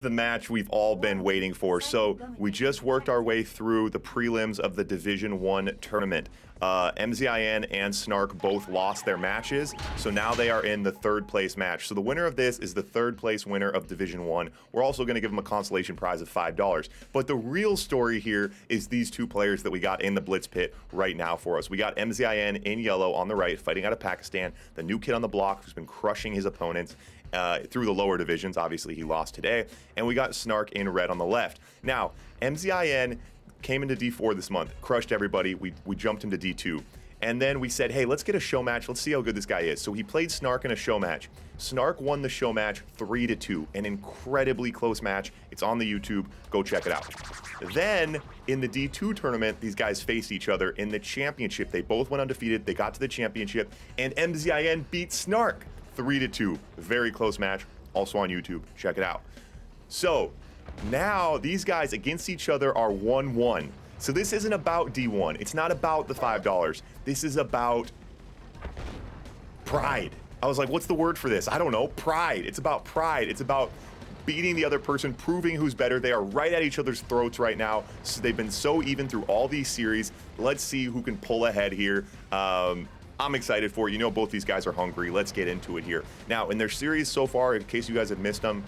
The match we've all been waiting for. So we just worked our way through the prelims of the Division 1 tournament. Mzin and Snark both lost their matches, so now they are in the third place match. So the winner of this is the third place winner of Division 1. We're also going to give them a consolation prize of $5. But the real story here is these two players that we got in the Blitz pit right now for us. We got Mzin in yellow on the right, fighting out of Pakistan, the new kid on the block who's been crushing his opponents through the lower divisions. Obviously, he lost today. And we got Snark in red on the left. Now, Mzin came into D4 this month, crushed everybody. We jumped him to D2. And then we said, hey, let's get a show match. Let's see how good this guy is. So he played Snark in a show match. Snark won the show match 3-2, an incredibly close match. It's on the YouTube. Go check it out. Then in the D2 tournament, these guys faced each other in the championship. They both went undefeated. They got to the championship, and Mzin beat Snark 3-2. Very close match. Also on YouTube. Check it out. So now these guys against each other are 1-1. So this isn't about D1. It's not about the $5. This is about pride. I was like, what's the word for this? I don't know. Pride. It's about pride. It's about beating the other person, proving who's better. They are right at each other's throats right now. So they've been so even through all these series. Let's see who can pull ahead here. I'm excited for it. You know, both these guys are hungry. Let's get into it here. Now, in their series so far, in case you guys have missed them,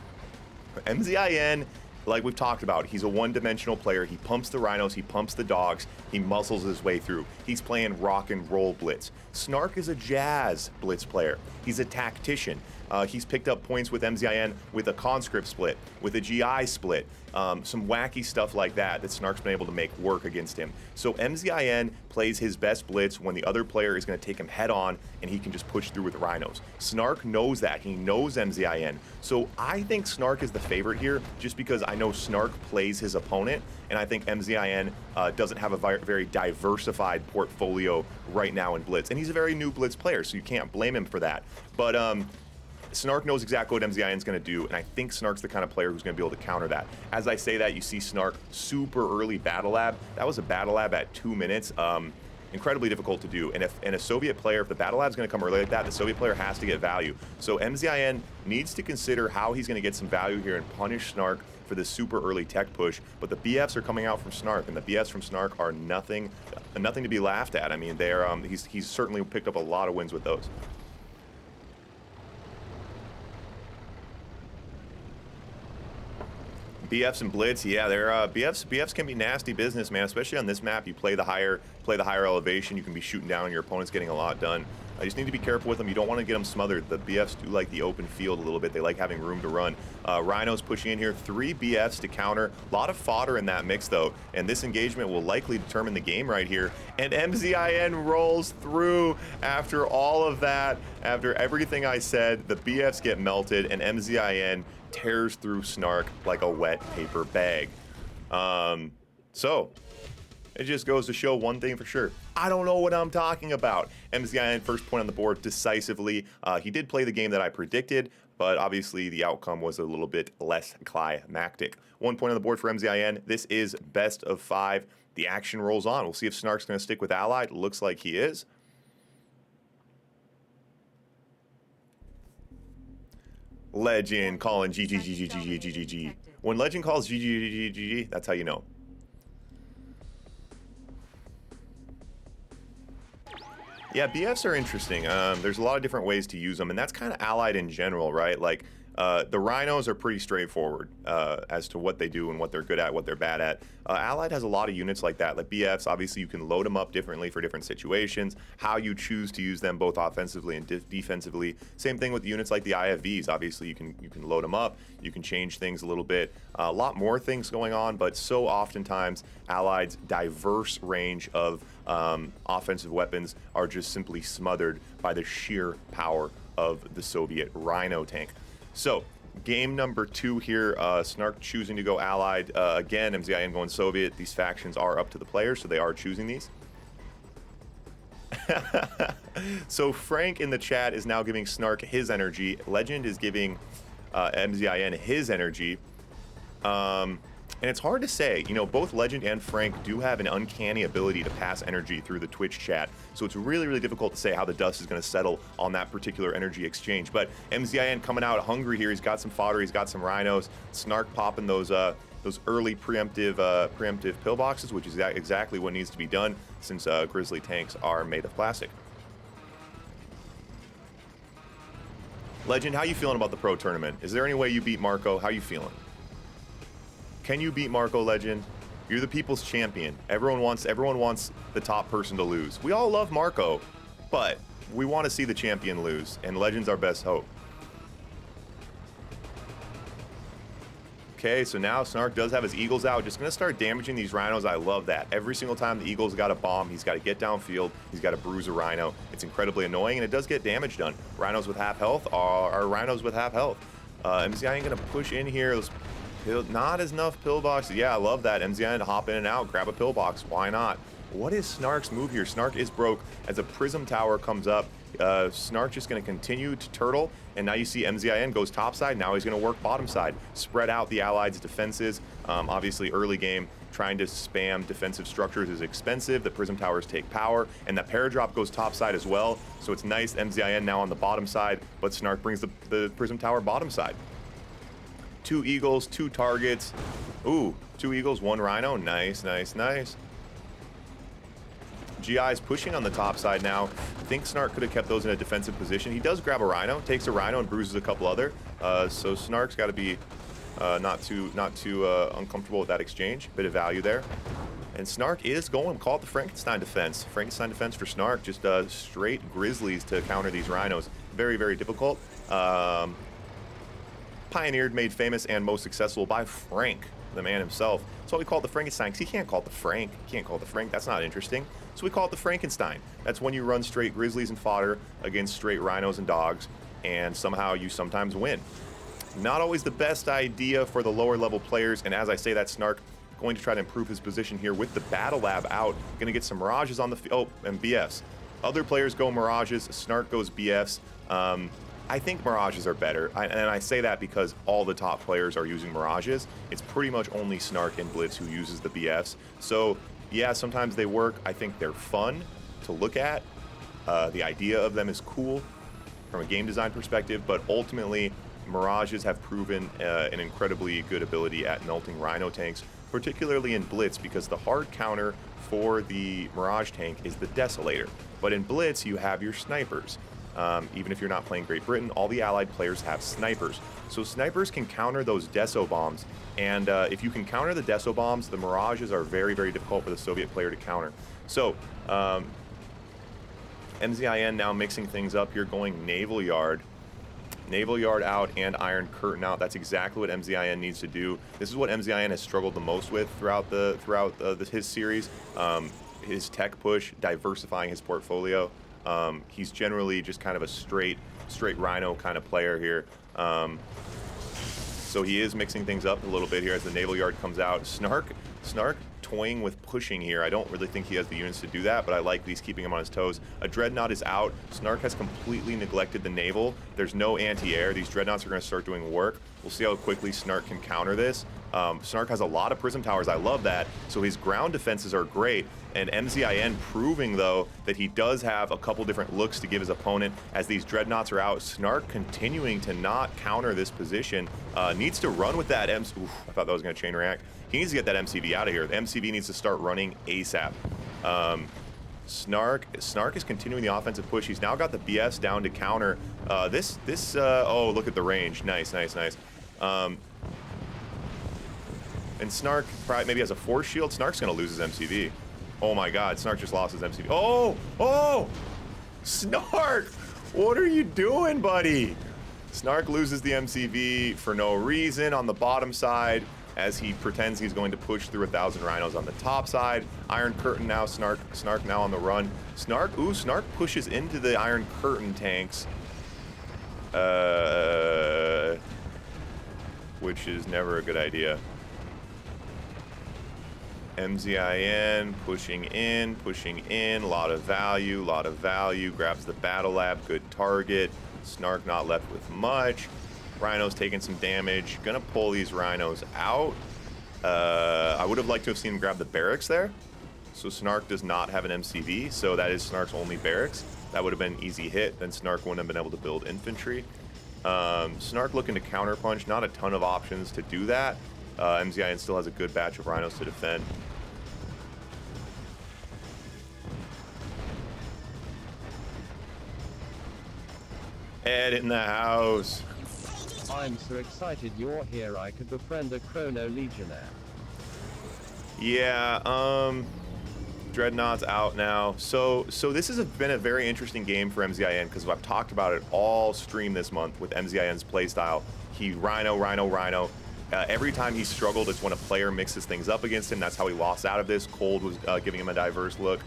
Mzin, like we've talked about, he's a one-dimensional player. He pumps the rhinos, he pumps the dogs, he muscles his way through. He's playing rock and roll blitz. Snark is a jazz blitz player. He's a tactician. He's picked up points with Mzin with a conscript split, with a GI split, some wacky stuff like that Snark's been able to make work against him. So Mzin plays his best blitz when the other player is going to take him head on and he can just push through with rhinos. Snark knows that. He knows Mzin. So I think Snark is the favorite here just because I know Snark plays his opponent, and I think Mzin doesn't have a very diversified portfolio right now in blitz. And he's a very new blitz player, so you can't blame him for that. But Snark knows exactly what Mzin is going to do, and I think Snark's the kind of player who's going to be able to counter that. As I say that, you see Snark super early battle lab. That was a battle lab at 2 minutes. Incredibly difficult to do. And if a Soviet player, if the battle lab is going to come early like that, the Soviet player has to get value. So Mzin needs to consider how he's going to get some value here and punish Snark for this super early tech push. But the BFs are coming out from Snark, and the BFs from Snark are nothing to be laughed at. I mean, they're he's certainly picked up a lot of wins with those. BFs and Blitz, yeah, they're BFs can be nasty business, man. Especially on this map, you play the higher elevation, you can be shooting down, and your opponent's getting a lot done. I just need to be careful with them. You don't want to get them smothered. The BFs do like the open field a little bit. They like having room to run. Rhinos pushing in here, 3 BFs to counter. A lot of fodder in that mix though, and this engagement will likely determine the game right here. And Mzin rolls through after all of that. After everything I said, the BFs get melted, and Mzin tears through Snark like a wet paper bag. So it just goes to show one thing for sure. I don't know what I'm talking about. Mzin first point on the board decisively. He did play the game that I predicted, but obviously the outcome was a little bit less climactic. 1 point on the board for Mzin. This is best of 5. The action rolls on. We'll see if Snark's going to stick with Allied. Looks like he is. Legend calling GGGGGGGG. When Legend calls GGGGGG, that's how you know. Yeah, BFs are interesting. There's a lot of different ways to use them, and that's kind of Allied in general, right? Like, the Rhinos are pretty straightforward as to what they do and what they're good at, what they're bad at. Allied has a lot of units like that. Like BFs, obviously you can load them up differently for different situations, how you choose to use them both offensively and defensively. Same thing with units like the IFVs. Obviously you can load them up, you can change things a little bit. A lot more things going on, but so oftentimes Allied's diverse range of offensive weapons are just simply smothered by the sheer power of the Soviet Rhino tank. So, game number 2 here, Snark choosing to go Allied. Again, Mzin going Soviet. These factions are up to the players, so they are choosing these. So Frank in the chat is now giving Snark his energy. Legend is giving Mzin his energy. And it's hard to say, you know, both Legend and Frank do have an uncanny ability to pass energy through the Twitch chat. So it's really, really difficult to say how the dust is going to settle on that particular energy exchange. But Mzin coming out hungry here. He's got some fodder. He's got some rhinos. Snark popping those early preemptive pillboxes, which is exactly what needs to be done since Grizzly tanks are made of plastic. Legend, how you feeling about the pro tournament? Is there any way you beat Marco? How you feeling? Can you beat Marco, Legend? You're the people's champion. Everyone wants the top person to lose. We all love Marco, but we want to see the champion lose, and Legend's our best hope. Okay, so now Snark does have his Eagles out. Just gonna start damaging these rhinos. I love that. Every single time the Eagle's got a bomb, he's got to get downfield. He's got to bruise a rhino. It's incredibly annoying, and it does get damage done. Rhinos with half health are rhinos with half health. Mzin gonna push in here. Not as enough pillboxes. Yeah, I love that. Mzin to hop in and out, grab a pillbox. Why not? What is Snark's move here? Snark is broke as a prism tower comes up. Snark just going to continue to turtle, and now you see Mzin goes topside. Now he's going to work bottom side, spread out the Allied's defenses. Obviously, early game, trying to spam defensive structures is expensive. The prism towers take power, and that paradrop goes topside as well. So it's nice. Mzin now on the bottom side, but Snark brings the prism tower bottom side. 2 Eagles, 2 targets. Ooh, 2 Eagles, 1 Rhino. Nice, nice, nice. GI's pushing on the top side now. I think Snark could have kept those in a defensive position. He does grab a Rhino, takes a Rhino, and bruises a couple other. So Snark's got to be not too uncomfortable with that exchange. Bit of value there. And Snark is going, call it the Frankenstein defense. Frankenstein defense for Snark, just straight Grizzlies to counter these Rhinos. Very, very difficult. Pioneered, made famous, and most successful by Frank, the man himself. That's why we call it the Frankenstein, because he can't call it the Frank. He can't call it the Frank. That's not interesting. So we call it the Frankenstein. That's when you run straight Grizzlies and fodder against straight Rhinos and dogs, and somehow you sometimes win. Not always the best idea for the lower level players, and as I say that, Snark going to try to improve his position here with the Battle Lab out. Going to get some Mirages on the field. Oh, and BFs. Other players go Mirages. Snark goes BFs. I think Mirages are better, and I say that because all the top players are using Mirages. It's pretty much only Snark and Blitz who uses the BFs. So yeah, sometimes they work. I think they're fun to look at. The idea of them is cool from a game design perspective, but ultimately Mirages have proven an incredibly good ability at melting Rhino tanks, particularly in Blitz, because the hard counter for the Mirage tank is the Desolator. But in Blitz, you have your snipers. Even if you're not playing Great Britain, all the Allied players have snipers. So snipers can counter those Deso bombs. And if you can counter the Deso bombs, the Mirages are very, very difficult for the Soviet player to counter. So Mzin now mixing things up here, going Naval Yard. Naval Yard out and Iron Curtain out. That's exactly what Mzin needs to do. This is what Mzin has struggled the most with throughout his series. His tech push, diversifying his portfolio. He's generally just kind of a straight Rhino kind of player here. So he is mixing things up a little bit here as the Naval Yard comes out. Snark toying with pushing here. I don't really think he has the units to do that, but I like these keeping him on his toes. A Dreadnought is out. Snark has completely neglected the naval. There's no anti-air. These Dreadnoughts are going to start doing work. We'll see how quickly Snark can counter this. Snark has a lot of prism towers. I love that. So his ground defenses are great. And Mzin proving, though, that he does have a couple different looks to give his opponent as these Dreadnoughts are out. Snark continuing to not counter this position. Needs to run with that Oof, I thought that was going to chain react. He needs to get that MCV out of here. The MCV needs to start running ASAP. Snark is continuing the offensive push. He's now got the BS down to counter. Oh, look at the range. Nice, nice, nice. And Snark probably maybe has a force shield. Snark's going to lose his MCV. Oh my God, Snark just lost his MCV. Oh! Snark! What are you doing, buddy? Snark loses the MCV for no reason on the bottom side as he pretends he's going to push through 1,000 Rhinos on the top side. Iron Curtain now, Snark now on the run. Snark pushes into the Iron Curtain tanks. Which is never a good idea. Mzin pushing in, a lot of value, grabs the Battle Lab, good target. Snark not left with much. Rhino's taking some damage, gonna pull these Rhinos out. I would have liked to have seen him grab the barracks there. So Snark does not have an MCV, so that is Snark's only barracks. That would have been an easy hit, then Snark wouldn't have been able to build infantry. Snark looking to counterpunch, not a ton of options to do that. Mzin still has a good batch of rhinos to defend. Ed in the house. I'm so excited you're here. I could befriend a Chrono Legionnaire. Yeah, Dreadnought's out now. So this has been a very interesting game for Mzin because I've talked about it all stream this month with Mzin's playstyle. He Rhino, Rhino, Rhino. Every time he struggled, it's when a player mixes things up against him. That's how he lost out of this. Cold was giving him a diverse look.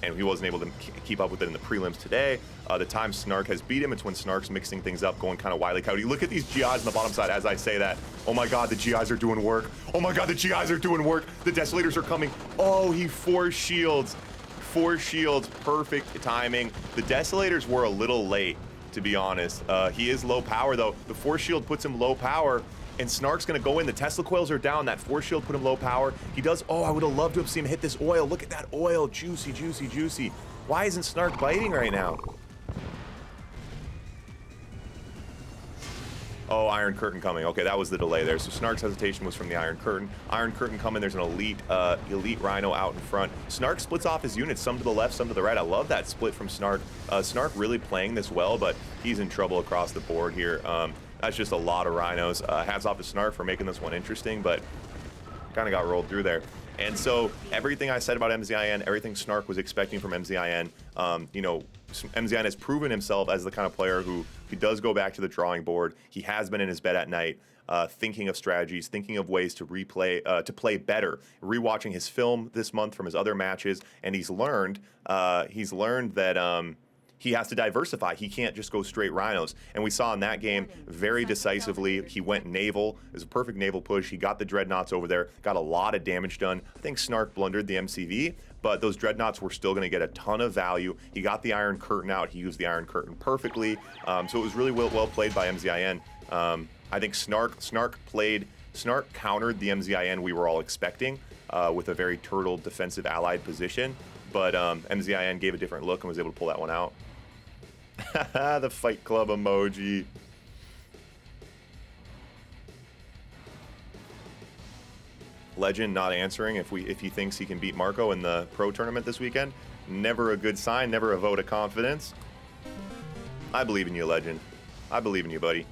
And he wasn't able to keep up with it in the prelims today. The time Snark has beat him, it's when Snark's mixing things up, going kind of wily coyote. Look at these GIs on the bottom side as I say that. Oh my god, the GIs are doing work. Oh my god, the GIs are doing work. The Desolators are coming. Oh, he force shields. Force shields, perfect timing. The Desolators were a little late, to be honest. He is low power though. The force shield puts him low power. And Snark's gonna go in. The Tesla coils are down. That force shield put him low power. He does. Oh, I would have loved to have seen him hit this oil. Look at that oil. Juicy, juicy, juicy. Why isn't Snark biting right now? Oh, Iron Curtain coming. Okay, that was the delay there. So Snark's hesitation was from the Iron Curtain. Iron Curtain coming. There's an elite Rhino out in front. Snark splits off his units, some to the left, some to the right. I love that split from Snark. Snark really playing this well, but he's in trouble across the board here. That's just a lot of rhinos. Hats off to Snark for making this one interesting, but kind of got rolled through there. And so everything I said about Mzin, everything Snark was expecting from Mzin, you know, Mzin has proven himself as the kind of player who does go back to the drawing board. He has been in his bed at night, thinking of strategies, thinking of ways to to play better, rewatching his film this month from his other matches, and he's learned that he has to diversify. He can't just go straight rhinos. And we saw in that game very decisively, he went naval. It was a perfect naval push. He got the Dreadnoughts over there, got a lot of damage done. I think Snark blundered the MCV, but those Dreadnoughts were still gonna get a ton of value. He got the Iron Curtain out. He used the Iron Curtain perfectly. So it was really well played by Mzin. I think Snark countered the Mzin we were all expecting with a very turtled defensive allied position. But Mzin gave a different look and was able to pull that one out. The Fight Club emoji. Legend not answering if he thinks he can beat Marco in the pro tournament this weekend. Never a good sign, never a vote of confidence. I believe in you, Legend. I believe in you, buddy.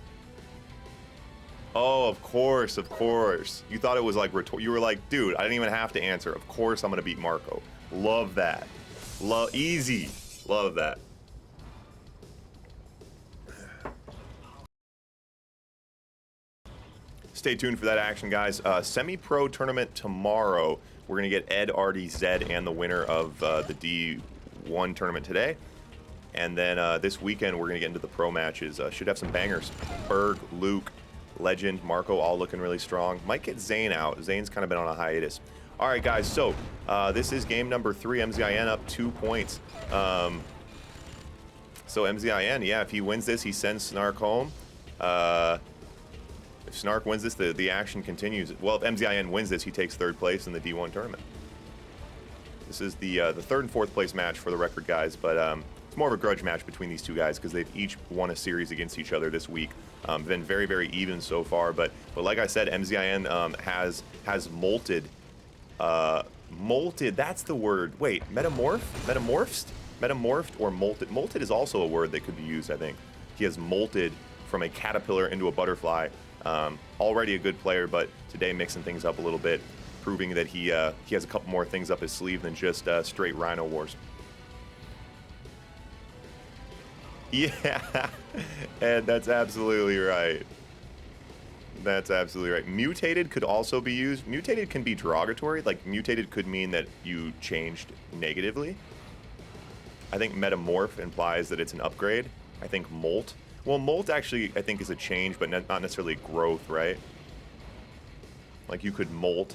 Oh, of course, of course. You thought it was like, you were like, dude, I didn't even have to answer. Of course I'm gonna beat Marco. Love that. Easy. Love that. Stay tuned for that action, guys. Semi-pro tournament tomorrow. We're gonna get Ed, Artie, Zed, and the winner of the D1 tournament today. And then this weekend, we're gonna get into the pro matches. Should have some bangers. Berg, Luke, Legend, Marco, all looking really strong. Might get Zane out. Zane's kind of been on a hiatus. All right, guys, so this is game number 3. Mzin up 2 points. So Mzin, yeah, if he wins this, he sends Snark home. If Snark wins this, the action continues. Well, if Mzin wins this, he takes 3rd place in the D1 tournament. This is the 3rd and 4th place match for the record, guys, but it's more of a grudge match between these two guys because they've each won a series against each other this week. Been very, very even so far, but like I said, Mzin has molted. Molted, that's the word. Wait, metamorphed or molted? Molted is also a word that could be used, I think. He has molted from a caterpillar into a butterfly. Already a good player, but today mixing things up a little bit, proving that he has a couple more things up his sleeve than just straight Rhino Wars. Yeah, and that's absolutely right. That's absolutely right. Mutated could also be used. Mutated can be derogatory. Like, mutated could mean that you changed negatively. I think metamorph implies that it's an upgrade. I think molt. Well, molt actually, I think, is a change, but not necessarily growth, right? Like, you could molt,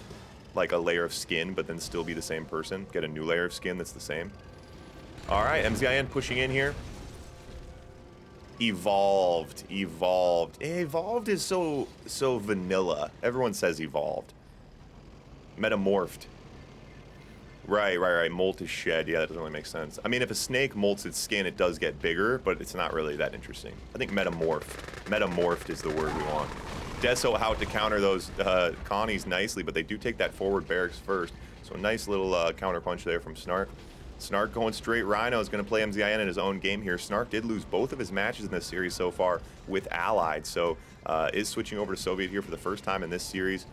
like, a layer of skin, but then still be the same person. Get a new layer of skin that's the same. All right, Mzin pushing in here. Evolved. Evolved is so vanilla. Everyone says evolved. Metamorphed. Right. Molt is shed. Yeah, that doesn't really make sense. I mean, if a snake molts its skin, it does get bigger, but it's not really that interesting. I think metamorphed is the word we want. Deso out to counter those Connies nicely, but they do take that forward barracks first. So a nice little counter punch there from Snark. Snark going straight Rhino is going to play Mzin in his own game here. Snark did lose both of his matches in this series so far with Allied, so is switching over to Soviet here for the first time in this series.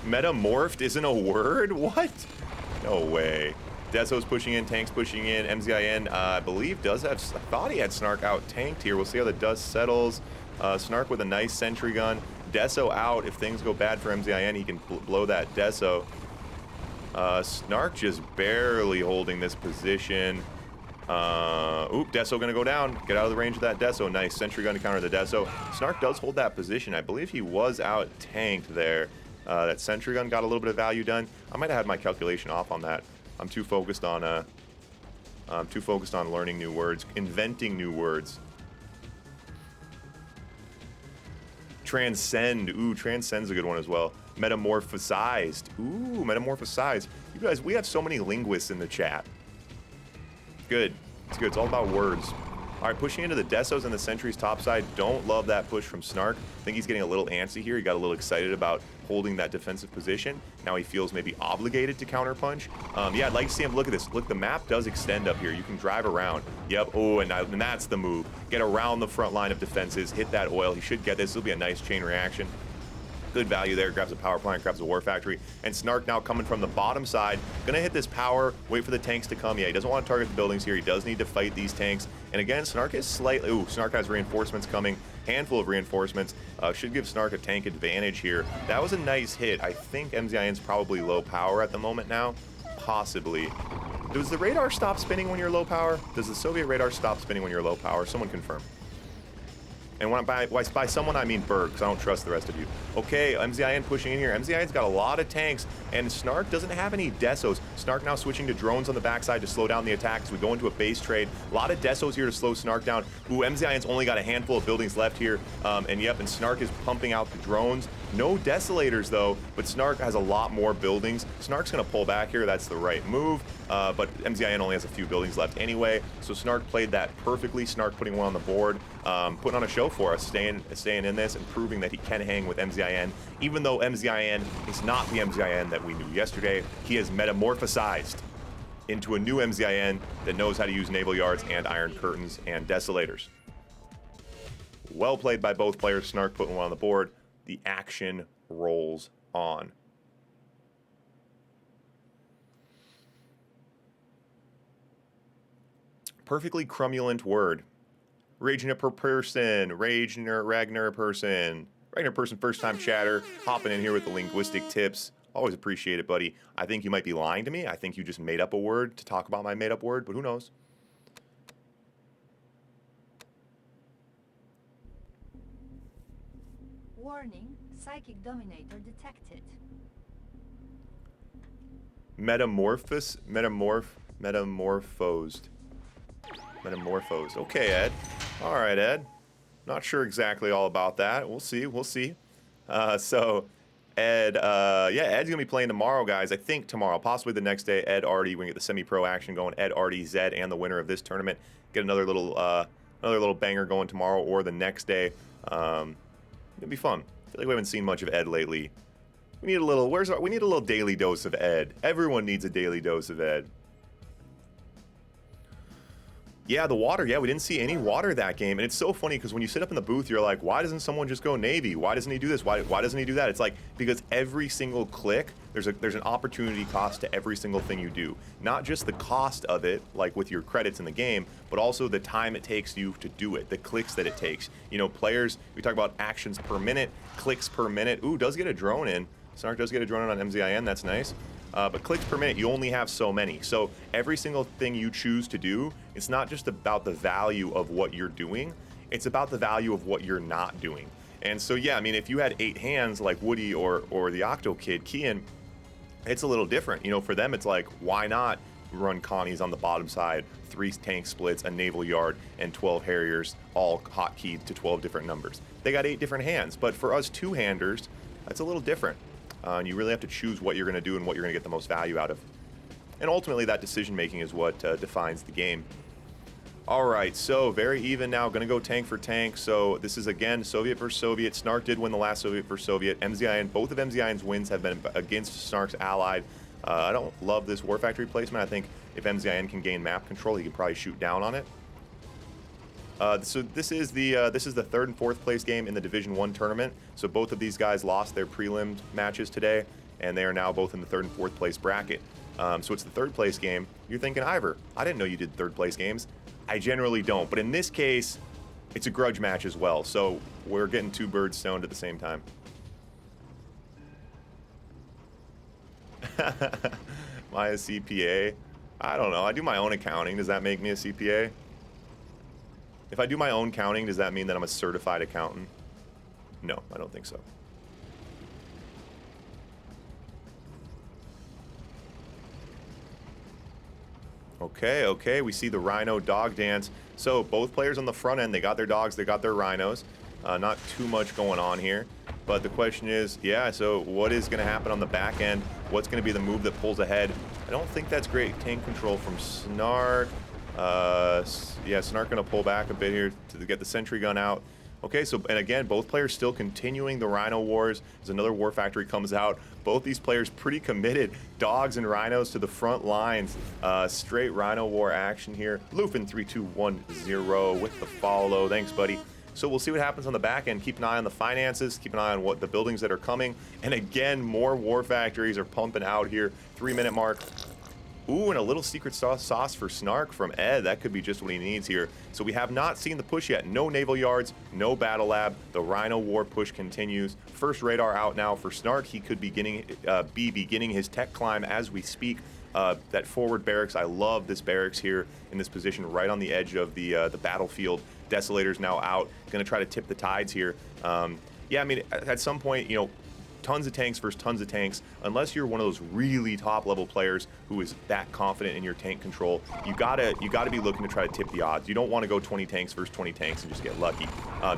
Metamorphed isn't a word? What? No way. Deso's pushing in, Tank's pushing in. Mzin, I believe, does have... I thought he had Snark out tanked here. We'll see how the dust settles. Snark with a nice sentry gun. Deso out. If things go bad for Mzin, he can blow that Deso. Snark just barely holding this position. Oop, Deso gonna go down. Get out of the range of that Deso. Nice sentry gun to counter the Deso. Snark does hold that position. I believe he was out tanked there. That sentry gun got a little bit of value done. I might have had my calculation off on that. I'm too focused on learning new words, inventing new words. Transcend. Ooh, transcend's a good one as well. Metamorphosized. Ooh, metamorphosized. You guys, we have so many linguists in the chat. Good. It's good. It's all about words. All right, pushing into the Desos and the Sentry's topside. Don't love that push from Snark. I think he's getting a little antsy here. He got a little excited about holding that defensive position. Now he feels maybe obligated to counterpunch. Yeah, I'd like to see him. Look at this. Look, the map does extend up here. You can drive around. Yep. Oh, and that's the move. Get around the front line of defenses. Hit that oil. He should get this. This will be a nice chain reaction. Good value there. Grabs a power plant, grabs a war factory. And Snark now coming from the bottom side. Gonna hit this power, wait for the tanks to come. Yeah, he doesn't want to target the buildings here. He does need to fight these tanks. And again, Snark is slightly... Ooh, Snark has reinforcements coming. Handful of reinforcements. Should give Snark a tank advantage here. That was a nice hit. I think Mzin's probably low power at the moment now. Possibly. Does the radar stop spinning when you're low power? Does the Soviet radar stop spinning when you're low power? Someone confirm. And when by someone, I mean Berg, because I don't trust the rest of you. Okay, Mzin pushing in here. Mzin's got a lot of tanks, and Snark doesn't have any Desos. Snark now switching to drones on the backside to slow down the attack as we go into a base trade. A lot of Desos here to slow Snark down. Ooh, Mzin's only got a handful of buildings left here. And Snark is pumping out the drones. No Desolators, though, but Snark has a lot more buildings. Snark's going to pull back here. That's the right move, but Mzin only has a few buildings left anyway, so Snark played that perfectly. Snark putting one on the board, putting on a show for us, staying in this and proving that he can hang with Mzin, even though Mzin is not the Mzin that we knew yesterday. He has metamorphosized into a new Mzin that knows how to use naval yards and iron curtains and Desolators. Well played by both players. Snark putting one on the board. The action rolls on. Perfectly crumulent word. Ragnar per person. Ragnar person. Ragnar person, first time chatter. Hopping in here with the linguistic tips. Always appreciate it, buddy. I think you might be lying to me. I think you just made up a word to talk about my made up word, but who knows? Warning, psychic dominator detected. Metamorphosed. Okay, Ed. All right, Ed. Not sure exactly all about that. We'll see. So, Ed, Ed's going to be playing tomorrow, guys. I think tomorrow, possibly the next day. Ed Artie, we're going to get the semi-pro action going. Ed Artie, Zed, and the winner of this tournament. Get another little banger going tomorrow or the next day. It'll be fun. I feel like we haven't seen much of Ed lately. We need a little. We need a little daily dose of Ed. Everyone needs a daily dose of Ed. Yeah, the water. Yeah, we didn't see any water that game, and it's so funny because when you sit up in the booth, you're like, why doesn't someone just go Navy? Why doesn't he do this? Why doesn't he do that? It's like because every single click, there's an opportunity cost to every single thing you do. Not just the cost of it, like with your credits in the game, but also the time it takes you to do it, the clicks that it takes. You know, players. We talk about actions per minute, clicks per minute. Ooh, does get a drone in. Snark does get a drone in on Mzin. That's nice. But clicks per minute, you only have so many. So every single thing you choose to do, it's not just about the value of what you're doing, it's about the value of what you're not doing. And so, yeah, I mean, if you had 8 hands like Woody or the Octo Kid, Kian, it's a little different. You know, for them, it's like, why not run Connies on the bottom side, 3 tank splits, a naval yard, and 12 Harriers, all hotkeyed to 12 different numbers. They got 8 different hands, but for us two-handers, that's a little different. And you really have to choose what you're going to do and what you're going to get the most value out of. And ultimately, that decision-making is what defines the game. All right, so very even now. Going to go tank for tank. So this is, again, Soviet versus Soviet. Snark did win the last Soviet versus Soviet. Mzin, both of Mzin's wins have been against Snark's allied. I don't love this War Factory placement. I think if Mzin can gain map control, he can probably shoot down on it. So this is the 3rd and 4th place game in the Division 1 tournament. So both of these guys lost their prelim matches today, and they are now both in the 3rd and 4th place bracket. So it's the 3rd place game. You're thinking, Ivor, I didn't know you did 3rd place games. I generally don't, but in this case, it's a grudge match as well. So we're getting 2 birds stoned at the same time. Am I a CPA? I don't know. I do my own accounting. Does that make me a CPA? If I do my own counting, does that mean that I'm a certified accountant? No, I don't think so. Okay, we see the Rhino dog dance. So both players on the front end, they got their dogs, they got their rhinos. Not too much going on here. But the question is, yeah, so what is going to happen on the back end? What's going to be the move that pulls ahead? I don't think that's great tank control from Snark. Yeah, Snark going to pull back a bit here to get the sentry gun out. Okay, so, and again, both players still continuing the Rhino Wars. As another War Factory comes out, both these players pretty committed. Dogs and Rhinos to the front lines. Straight Rhino War action here. Lufin 3210 with the follow. Thanks, buddy. So we'll see what happens on the back end. Keep an eye on the finances. Keep an eye on what the buildings that are coming. And again, more War Factories are pumping out here. 3-minute mark. Ooh, and a little secret sauce for Snark from Ed. That could be just what he needs here. So we have not seen the push yet. No naval yards, no battle lab. The Rhino War push continues. First radar out now for Snark. He could be beginning his tech climb as we speak. That forward barracks, I love this barracks here in this position right on the edge of the battlefield. Desolator's now out. Going to try to tip the tides here. Yeah, I mean, at some point, you know, tons of tanks versus tons of tanks. Unless you're one of those really top level players who is that confident in your tank control, you gotta be looking to try to tip the odds. You don't want to go 20 tanks versus 20 tanks and just get lucky.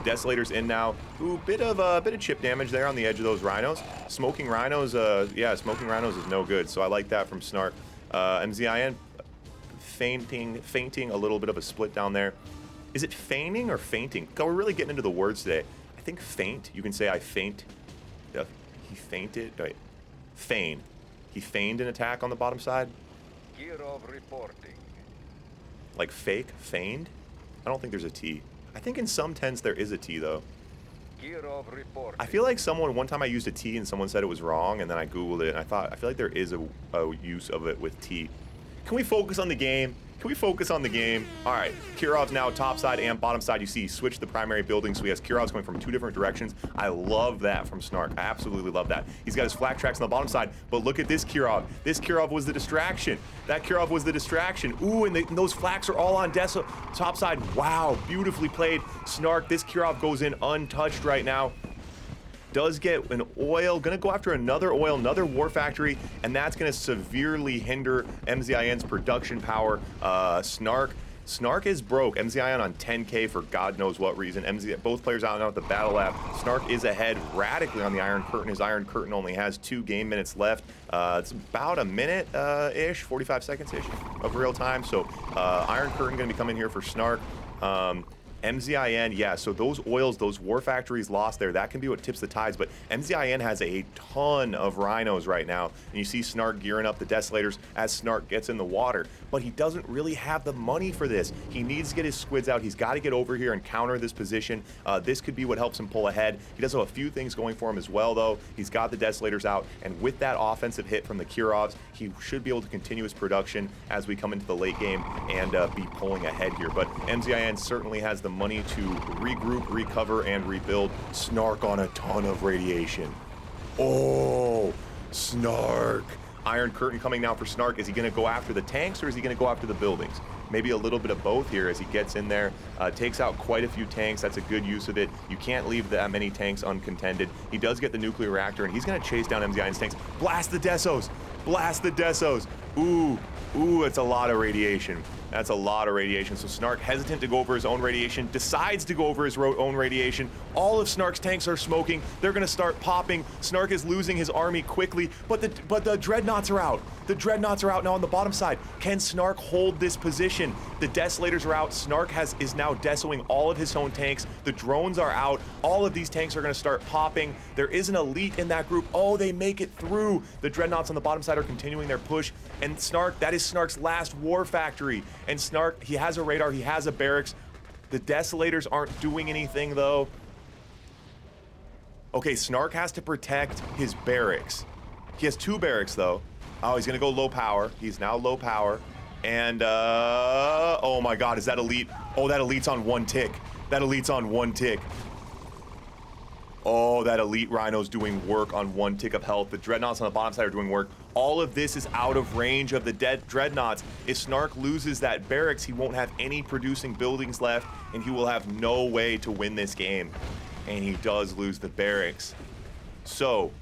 Desolator's in now. Ooh, bit of chip damage there on the edge of those rhinos. Smoking rhinos, yeah, smoking rhinos is no good. So I like that from Snark. Mzin fainting a little bit of a split down there. Is it feigning or fainting? God, we're really getting into the words today. I think feint. You can say I faint. He fainted. Wait, feign. He feigned an attack on the bottom side. Kirov reporting. Like fake, feigned. I don't think there's a T. I think in some tense there is a T though. Kirov reporting. I feel like one time I used a T and someone said it was wrong, and then I googled it and I feel like there is a use of it with T. Can we focus on the game? Can we focus on the game? All right, Kirov's now top side and bottom side. You see he switched the primary building, so he has Kirov's going from 2 different directions. I love that from Snark. I absolutely love that. He's got his flak tracks on the bottom side, but look at this Kirov. This Kirov was the distraction. That Kirov was the distraction. Ooh, and those flaks are all on top side. Wow, beautifully played. Snark, this Kirov goes in untouched right now. Does get an oil, gonna go after another oil, another War Factory, and that's gonna severely hinder Mzin's production power. Snark is broke. Mzin on 10K for God knows what reason. Both players out now at the battle lab. Snark is ahead radically on the Iron Curtain. His Iron Curtain only has 2 game minutes left. It's about a minute-ish, 45 seconds-ish of real time. So Iron Curtain gonna be coming here for Snark. Mzin, yeah, so those oils, those War Factories lost there, that can be what tips the tides, but Mzin has a ton of rhinos right now, and you see Snark gearing up the Desolators as Snark gets in the water, but he doesn't really have the money for this. He needs to get his squids out. He's got to get over here and counter this position. This could be what helps him pull ahead. He does have a few things going for him as well, though. He's got the Desolators out, and with that offensive hit from the Kirovs, he should be able to continue his production as we come into the late game and be pulling ahead here, but Mzin certainly has the money to regroup, recover, and rebuild. Snark on a ton of radiation. Oh, Snark. Iron Curtain coming now for Snark. Is he going to go after the tanks or is he going to go after the buildings? Maybe a little bit of both here as he gets in there. Takes out quite a few tanks. That's a good use of it. You can't leave that many tanks uncontended. He does get the nuclear reactor, and he's going to chase down Mzin's tanks. Blast the Desos! Blast the Desos! Ooh, ooh, it's a lot of radiation. That's a lot of radiation. So Snark, hesitant to go over his own radiation, decides to go over his own radiation. All of Snark's tanks are smoking. They're gonna start popping. Snark is losing his army quickly, but the dreadnoughts are out. The dreadnoughts are out now on the bottom side. Can Snark hold this position? The Desolators are out. Snark is now desoing all of his own tanks. The drones are out. All of these tanks are gonna start popping. There is an elite in that group. Oh, they make it through. The dreadnoughts on the bottom side are continuing their push. And Snark, that is Snark's last war factory. And Snark, he has a radar, he has a barracks. The Desolators aren't doing anything though. Okay, Snark has to protect his barracks. He has 2 barracks though. Oh, he's gonna go low power. He's now low power. And oh my God, is that elite? Oh, that elite's on 1 tick. That elite's on 1 tick. Oh, that elite rhino's doing work on 1 tick of health. The dreadnoughts on the bottom side are doing work. All of this is out of range of the dreadnoughts. If Snark loses that barracks, he won't have any producing buildings left, and he will have no way to win this game. And he does lose the barracks. So,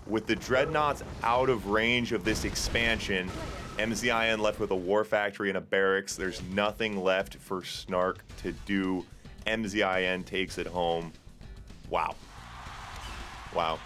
with the dreadnoughts out of range of this expansion, Mzin left with a war factory and a barracks. There's nothing left for Snark to do. Mzin takes it home. Wow. Wow.